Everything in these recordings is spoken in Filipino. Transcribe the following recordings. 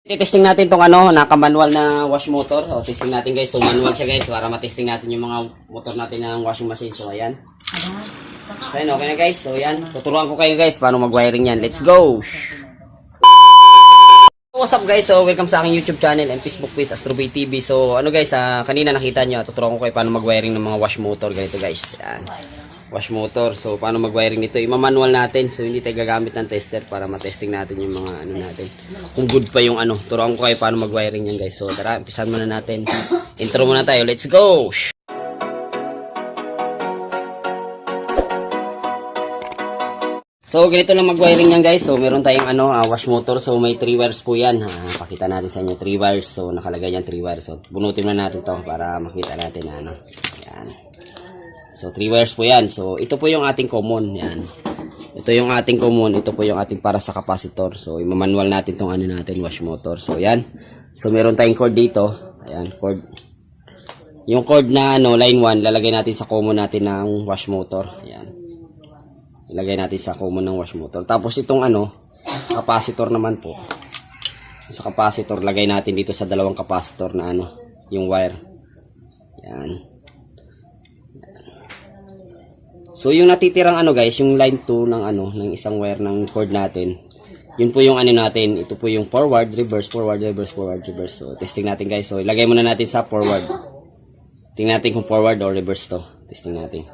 Testing natin tong ano, naka-manual na wash motor. So, testing natin guys. So, manual siya guys para matesting natin yung mga motor natin ng washing machine. So, ayan. So, ayan, okay na guys. So, ayan. Tuturuan ko kayo guys paano mag-wiring yan. Let's go! What's up guys? So, welcome sa aking YouTube channel and Facebook page, Astrobay TV. So, ano guys, kanina nakita nyo, tuturuan ko kayo paano mag-wiring ng mga wash motor. Ganito guys. Ayan. Wash motor. So, paano mag-wiring nito? Ima-manual natin. So, hindi tayo gagamit ng tester para matesting natin yung mga ano natin. Kung good pa yung ano. Turuan ko kayo paano mag-wiring yan guys. So, tara, umpisan muna natin. Intro muna tayo. Let's go! So, ganito lang mag-wiring yan guys. So, meron tayong ano, wash motor. So, may 3 wires po yan. Pakita natin sa inyo. 3 wires. So, nakalagay yan 3 wires. So, bunutin na natin to para makita natin na ano. Yan. So, 3 wires po yan. So, ito po yung ating common. Yan. Ito yung ating common. Ito po yung ating para sa capacitor. So, i-manual natin tong ano natin, wash motor. So, yan. So, meron tayong cord dito. Ayan, cord. Yung cord na ano, line 1, lalagay natin sa common natin ng wash motor. Ayan. Ilagay natin sa common ng wash motor. Tapos, itong ano, capacitor naman po. Sa capacitor, lagay natin dito sa dalawang capacitor na ano, yung wire. Yan. So, yung natitirang ano guys, yung line 2 ng ano, ng isang wire ng cord natin. Yun po yung ano natin, ito po yung forward, reverse, forward, reverse, forward, reverse. So, testing natin guys. So, ilagay muna natin sa forward. Tingnan natin kung forward or reverse to. Testing natin.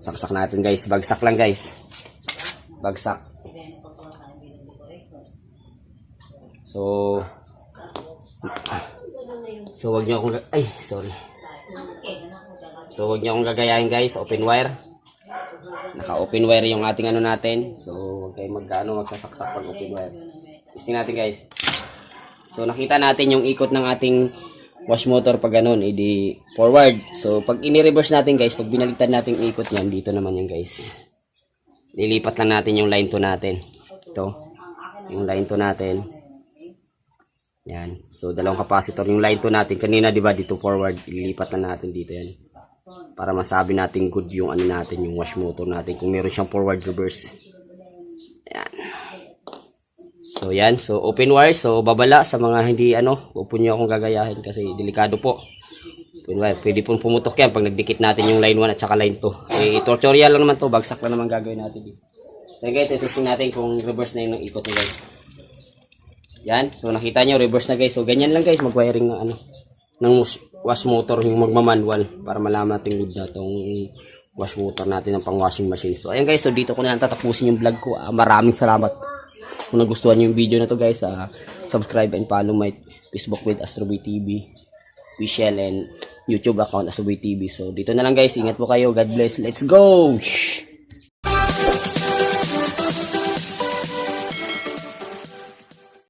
Saksak natin guys. Bagsak lang guys. Bagsak. So, wag niyo akong, ay, sorry. So, wag niyo akong gagayahin guys. Open wire. Naka-open wire yung ating ano natin. So, huwag kayo magsasaksak pag open wire. Testing natin guys. So, nakita natin yung ikot ng ating wash motor pag ganun, edi forward. So, pag ini-reverse natin guys, pag binaliktad natin yung ikot niyan, dito naman yan guys. Lilipat lang natin yung line 2 natin. Ito. Yung line 2 natin. Yan. So, dalawang capacitor. Yung line 2 natin, kanina diba dito forward, ililipat lang natin dito yan. Para masabi natin good yung ano natin, yung wash motor natin kung meron siyang forward reverse. Ayan. So yan, so open wire. So babala sa mga hindi ano, huwag po nyo akong gagayahin kasi delikado po. Open wire, pwede pong pumutok yan pag nagdikit natin yung line 1 at saka line 2. Tutorial lang naman to, bagsak lang naman gagawin natin dito. So guys, testing natin kung reverse na yung ikot nila. Yan, so nakita nyo reverse na guys. So ganyan lang guys, mag-wiring ng ano, ng wash motor, yung magmamanual para malaman natin good na itong wash motor natin ng pang washing machine. So ayan guys, so dito ko na lang tatapusin yung vlog ko. Maraming salamat kung nagustuhan nyo yung video na to guys. Subscribe and follow my Facebook with Astrobay TV official and YouTube account Astrobay TV. So dito na lang guys, ingat po kayo, God bless, let's go.